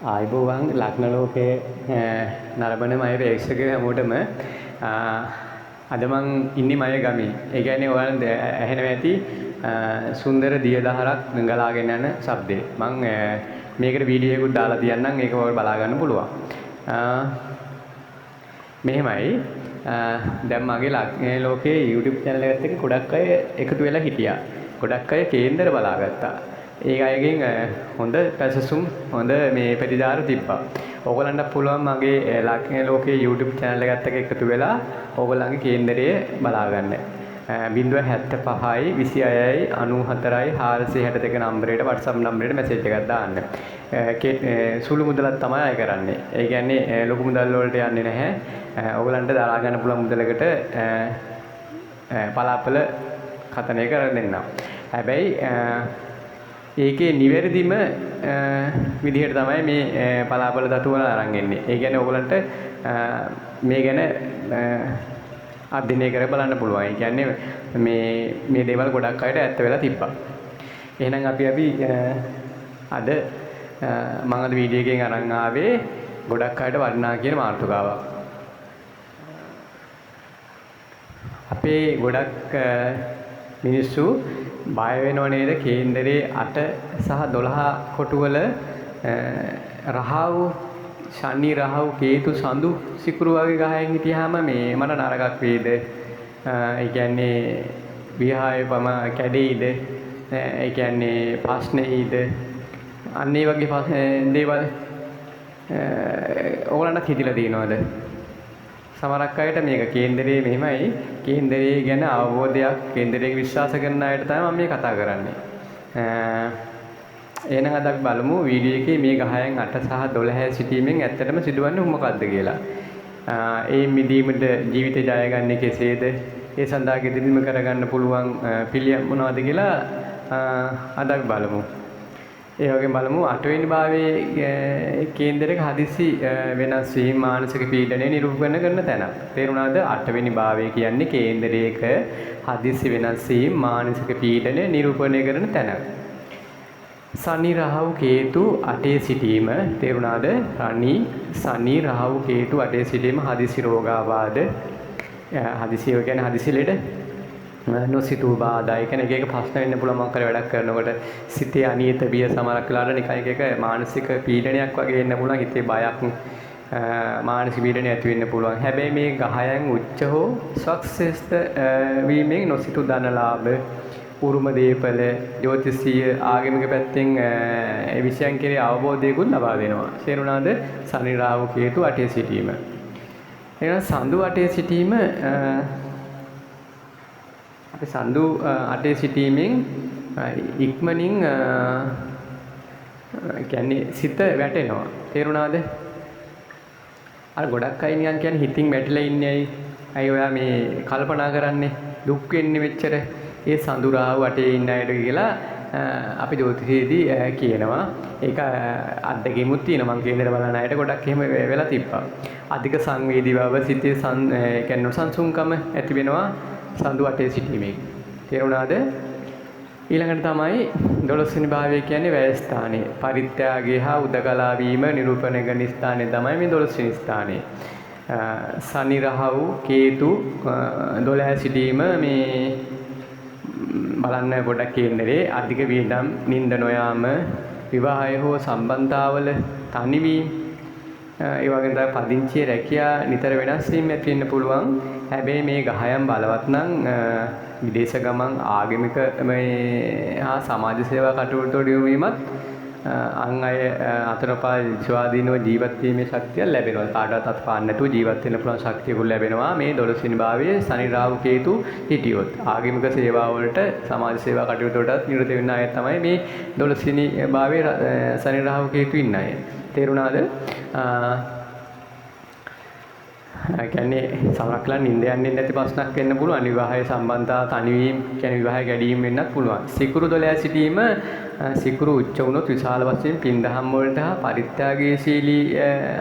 ආයිබෝවන් ලග්න ලෝකයේ නරඹන මය ප්‍රේක්ෂකයෝ හැමෝටම අද මං ඉන්නේ මය ගමේ. ඒ කියන්නේ ඔයාලට ඇහෙනවා ඇති සුන්දර දියදහරක් ගලාගෙන යන ශබ්දේ. මං මේකට වීඩියෝ එකකුත් දාලා තියන්නම් ඒක ඔයාලට බලා ගන්න පුළුවන්. මෙහෙමයි දැන් මගේ ලග්න ලෝකයේ YouTube channel එකත් එක්ක ගොඩක් අය එකතු වෙලා හිටියා. ගොඩක් අය කේන්දර බලාගත්තා. ඒ අයගෙන් හොඳ පැසසුම් හොඳ මේ ප්‍රතිචාර තිබ්බා. ඕගොල්ලන්ට පුළුවන් මගේ ලග්න ලෝකයේ YouTube channel එකත් එක්ක එකතු වෙලා ඕගොල්ලන්ගේ කේන්දරය බලා ගන්න. 075යි 26යි 94යි 462 නම්බරයට WhatsApp නම්බරයට මැසේජ් එකක් දාන්න. සුළු මුදලක් තමයි අය කරන්නේ. ඒ කියන්නේ ලොකු මුදල් වලට යන්නේ නැහැ. ඕගොල්ලන්ට දරා ගන්න පුළුවන් මුදලකට පලාපල කතනය කර දෙන්නම්. හැබැයි ඒකේ නිවැරදිම විදිහට තමයි මේ පලාපල දතු වල අරන් එන්නේ. ඒ කියන්නේ ඕගොල්ලන්ට මේ ගැන අධ්‍යයනය කර බලන්න පුළුවන්. ඒ කියන්නේ මේ දේවල් ගොඩක් අයට ඇත්ත වෙලා තිබ්බා. එහෙනම් අපි අද මම අද වීඩියෝ එකෙන් අරන් ආවේ ගොඩක් අයට වටිනා කියන මාතෘකාවක්. අපේ ගොඩක් මිනිස්සු බය වෙනව නේද කේන්දරේ 8 සහ 12 කොටුවල රහව් ශනි රහව් කේතු සඳු සිකුරු වගේ ගහයන් හිටියාම මේ මට නරකක් වේද? ඒ කියන්නේ විහායපම කැඩෙයිද? ඒ කියන්නේ ප්‍රශ්නෙයිද? අන්න ඒ වගේ දේවල් ඕගොල්ලන්ට හිතිලා තියෙනවද? සමහරක් අයට මේක කේන්දරේ මෙහෙමයි කේන්දරේ ගැන අවබෝධයක් කේන්දරේ විශ්වාස කරන අයට තමයි මම මේ කතා කරන්නේ. එහෙනම් අද අපි බලමු වීඩියෝ එකේ මේ ගහයන් 8 සහ 12 සිටීමෙන් ඇත්තටම සිදුවන්නේ මොකක්ද කියලා. ඒ මිදීමට ජීවිතය ජයගන්නේ කෙසේද? ඒ සඳහා ගෙදරින්ම කරගන්න පුළුවන් පිළියම් මොනවද කියලා අද අපි බලමු. ඒ වගේම බලමු 8 වෙනි භාවයේ කේන්දරයක හදිසි වෙනස් වීම මානසික පීඩනය නිරූපණය කරන තැන. තේරුණාද? 8 වෙනි භාවය කියන්නේ කේන්දරයක හදිසි වෙනස් වීම මානසික පීඩනය නිරූපණය කරන තැන. සනි රහව් කේතු 8 සිටීම තේරුණාද? සනි රහව් කේතු 8 සිටීම හදිසි රෝගාබාධ හදිසි කියන්නේ හදිසි ලෙඩ නොසිතූ බාධා. ඒ කියන්නේ එක ප්‍රශ්න වෙන්න පුළුවන් මම කරේ වැඩක් කරනකොට සිතේ අනියත බිය සමහරක් වෙලාවට නිකන් එක මානසික පීඩනයක් වගේ එන්න පුළුවන්. හිතේ බයක් මානසික පීඩනය ඇති වෙන්න පුළුවන්. හැබැයි මේ ගහයන් උච්ච හෝ ස්වක්ෂේෂ්ඨ වීමෙන් නොසිතූ ධනලාභ උරුම දීපල ජ්‍යොතිෂීය ආගමික පැත්තෙන් ඒ විෂයන් කෙරේ අවබෝධයකුත් ලබා දෙනවා. තේරුණාද? සනි රාහු කේතු 8 සිටීම. එහෙනම් සඳු 8 සිටීම අපි සඳු 8 සිටීමෙන් ඉක්මනින් කියන්නේ සිත වැටෙනවා. තේරුණාද? අර ගොඩක් අය නිකන් කියන්නේ හිතින් වැටිලා ඉන්නේ ඇයි? අය ඔයා මේ කල්පනා කරන්නේ දුක් වෙන්නේ මෙච්චර. ඒ සඳු රාහු 8 ඉන්න අයට කියලා අපි ජ්‍යොතිෂයේදී කියනවා. ඒක අත්දැකීමුත් තියෙනවා. මම කේන්දර බලන අයට ගොඩක් එහෙම වෙලා තිබ්බා. අධික සංවේදී බව සිතේ කියන්නේ සංසුන්කම ඇති වෙනවා සඳු 8 සිටීමේ. තේරුණාද? ඊළඟට තමයි 12 වෙනි භාවය කියන්නේ වැය ස්ථානය. පරිත්‍යාගය හා උදකලා වීම නිරූපණය කරන ස්ථානය තමයි මේ 12 වෙනි ස්ථානය. සනි රහව් කේතු 12 සිටීම මේ බලන්න ගොඩක් කේන්දරේ අධික වියදම් නිින්ද නොයාම විවාහය හෝ සම්බන්ධතාවල තනිවීම ඒ වගේම තමයි පදිංචිය රැකියා නිතර වෙනස් වීම ඇති වෙන්න පුළුවන්. හැබැයි මේ ගහයන් බලවත් නම් විදේශ ගමන් ආගමික හා සමාජ සේවා කටයුතු වලට වීමත් අන් අය අතරපා ස්වාධීනව ජීවත් වීමේ ශක්තිය ලැබෙනවා. කාටවත් අත්පාන්න නැතුව ජීවත් වෙන්න පුළුවන් ශක්තියකුත් ලැබෙනවා මේ 12 වෙනි භාවයේ සනි රාහු කේතු හිටියොත්. ආගමික සේවා වලට සමාජ සේවා කටයුතු වලට නිරත වෙන අය තමයි මේ 12 වෙනි භාවයේ සනි රාහු කේතු ඉන්න අය. තේරුණාද? කියන්නේ සමහරක්ලා නිින්ද යන්නේ නැති ප්‍රශ්නක් වෙන්න පුළුවන්. විවාහය සම්බන්ධතාව තනිවීම කියන්නේ විවාහය ගැඩීම් වෙන්නත් පුළුවන්. සිකුරු 12 සිටීම සිකුරු උච්ච වුණොත් විශාල වශයෙන් පින්දහම් වලට හා පරිත්‍යාගශීලී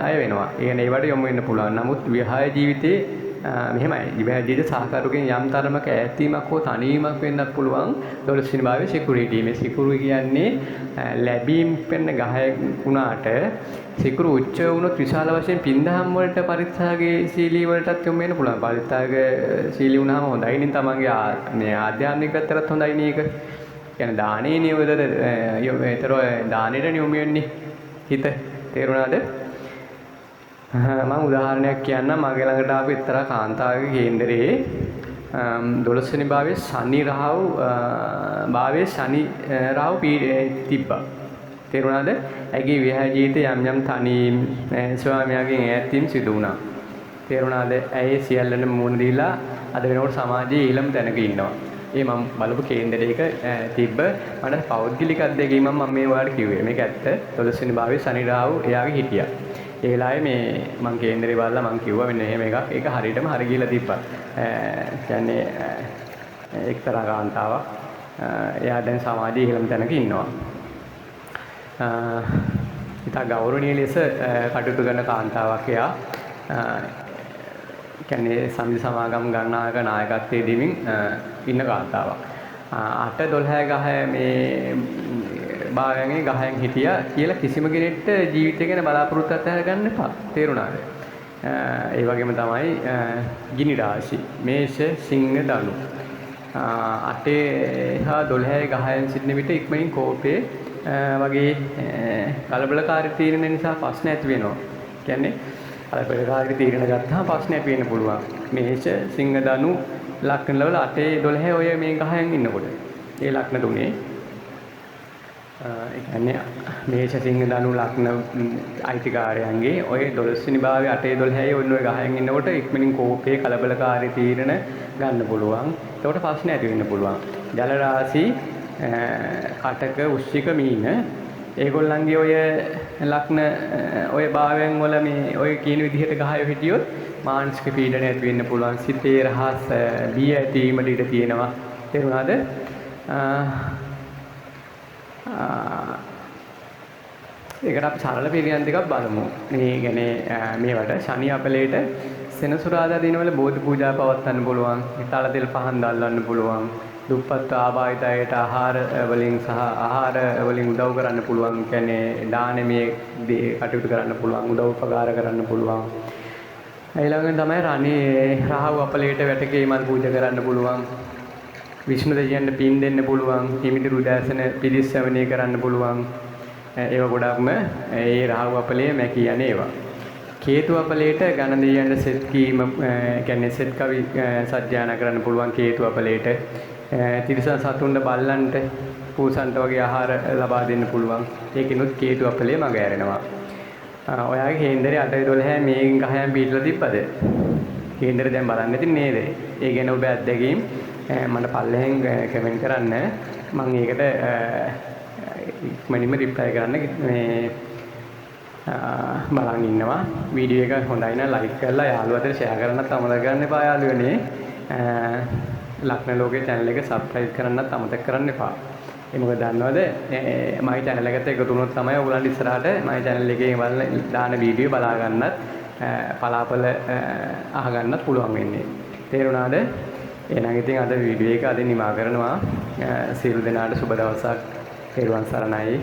අය වෙනවා. ඒ කියන්නේ ඒවට යොමු වෙන්න පුළුවන්. නමුත් විවාහ ජීවිතේ මෙහෙමයි විභාජිත සහකරුගෙන් යම් තරමක ඈත්වීමක් හෝ තනිවීමක් වෙන්නත් පුළුවන් 12 වෙනි භාවයේ සිකුරු මේ සිකුරු කියන්නේ ලැබීම් පෙන්න ගහය වුණාට සිකුරු උච්ච වුණොත් විශාල වශයෙන් පින්දහම් වලට පරිත්‍යාගයේ සීලී වලටත් යොමු වෙන්න පුළුවන්. පරිත්‍යාග සීලී වුණාම හොඳයි නේ තමන්ගේ මේ ආධ්‍යාත්මික පැත්තට හොඳයි නේ ඒක. කියන්නේ දානේ නියමද ඒතර දානෙට යොමු වෙන්නේ හිත තේරුණාද? මම උදාහරණයක් කියන්නම් මගේ ළඟට ආපු එක්තරා කාන්තාවගේ කේන්දරයේ 12 වෙනි භාවයේ ශනි රාහු භාවයේ ශනි රාහු තිබ්බා. තේරුණාද? ඇගේ විවාහ ජීවිතේ යම් තනීම් ස්වාමියාගෙන් ඈත්වීම සිදු වුණා. තේරුණාද? ඇයි සියල්ලම මුණ දීලා අද වෙනකොට සමාජයේ ඊළම තැනක ඉන්නවා. ඒ මම බලපු කේන්දරයක තිබ්බ මට පෞද්ගලික අත්දැකීමක් මම මේ ඔයාලට කිව්වේ. මේක ඇත්ත. 12 වෙනි භාවයේ ශනි රාහු එයාගේ හිටියා. ඒ වෙලාවේ මේ මං කේන්දරේ බලලා මං කිව්වා මෙන්න එහෙම එකක්. ඒක හරියටම හරි ගිහලා තිබ්බා. කියන්නේ එක්තරා කාන්තාවක්. එයා දැන් සමාජයේ ඉහළම තැනක ඉන්නවා. ඉතා ගෞරවනීය ලෙස කටයුතු කරන කාන්තාවක් එයා. කියන්නේ සමිති සමාගම් ගණනායක නායකත්වයේ දෙමින් ඉන්න කාන්තාවක්. 8-12 ගහ මේ භාවයන්ගේ ගහයන් හිටියා කියලා කිසිම කෙනෙක්ට ජීවිතය ගැන බලාපොරොත්තුවක් අරගන්න එපා. තේරුණාද? ඒ වගේම තමයි ගිනි රාශි මේෂ සිංහ ධනු 8 හා 12 ගහයන් සිටින විට ඉක්මනින් කෝපේ වගේ කලබලකාරී තීරණ නිසා ප්‍රශ්න ඇති වෙනවා. කියන්නේ කලබලකාරී තීරණ ගත්තාම ප්‍රශ්න ඇති වෙන්න පුළුවන්. මේෂ සිංහ ධනු ලක්ෂණ වල 8 12 ඔය මේ ගහයන් ඉන්නකොට ඒ ලක්ෂණ තුනේ ඒ කියන්නේ මේෂ සිංහ ධනු ලග්න අයිතිකාරයන්ගේ ඔය 12 වෙනි භාවයේ 8 12 ඔන්න ඔය ගහයන් ඉන්නකොට ඉක්මනින් කෝපේ කලබලකාරී තීරණ ගන්න පුළුවන්. ඒකට ප්‍රශ්න ඇති වෙන්න පුළුවන්. ජල රාශි කටක උශ්චික මීන ඒගොල්ලන්ගේ ඔය ලග්න ඔය භාවයන් වල මේ ඔය කියන විදිහට ගහයෝ හිටියොත් මානසික පීඩන ඇති වෙන්න පුළුවන්. සිතේ රහස් බිය ඇතිවීමට ඉඩ තියෙනවා. තේරුණාද? ඒකට අපි සරල පිළියම් දෙකක් බලමු. මේ කියන්නේ මේවට ශනි අපලේට සෙනසුරාදා දිනවල බෝධි පූජා පවත්වන්න පුළුවන්. තල තෙල් පහන් දැල්වන්න පුළුවන්. දුප්පත් ආබාධිතයට ආහාර වලින් සහ ආහාර වලින් උදව් කරන්න පුළුවන්. කියන්නේ දානමේ කටයුතු කරන්න පුළුවන්. උදව් උපකාර කරන්න පුළුවන්. ඊළඟට තමයි රණේ රාහු අපලේට වැටකීමත් පූජා කරන්න පුළුවන්. විෂ්ණු දෙවියන්ට පින් දෙන්න පුළුවන්. හිමිති රුදාසන පිළිස්සවණේ කරන්න පුළුවන්. ඒවා ගොඩක්ම ඒ රාහු අපලයේ මැකී යන ඒවා. කේතු අපලයට ඝන දෙවියන්ට සෙත් කීම කියන්නේ සෙත් කවි සජ්ජායනා කරන්න පුළුවන් කේතු අපලයට. තිරිසන් සතුන්ට බල්ලන්ට පූසන්ට වගේ ආහාර ලබා දෙන්න පුළුවන්. ඒකිනුත් කේතු අපලයේ මග ඇරෙනවා. ඔයාගේ කේන්දරේ 8-12 මේ ගහයන් පිටලා තිබ්බද? කේන්දරේ දැන් බලන්න ඉතින් නේද? ඒ ගැන ඔබ අත්දැකීම් මට පල්ලෙහෙන් කමෙන්ට් කරන්න. මම ඒකට ඉක්මනින්ම රිප්ලයි කරන්න මේ බලන් ඉන්නවා. වීඩියෝ එක හොඳයි නම් ලයික් කරලා යාළුවන්ට ෂෙයා කරන්නත් අමතක කරන්න එපා යාළුවනේ. ලක්න ලෝකේ channel එක subscribe කරන්නත් අමතක කරන්න එපා. ඒ මොකද දන්නවද මගේ channel එකට එකතු වුණොත් තමයි ඔයගොල්ලන්ට ඉස්සරහට මගේ channel එකේ බලන දාන වීඩියෝ බලා ගන්නත් පලාපල අහගන්නත් පුළුවන් වෙන්නේ. තේරුණාද? එහෙනම් ඉතින් අද වීඩියෝ එක අද නිමා කරනවා. සියලු දෙනාට සුබ දවසක්. තෙරුවන් සරණයි.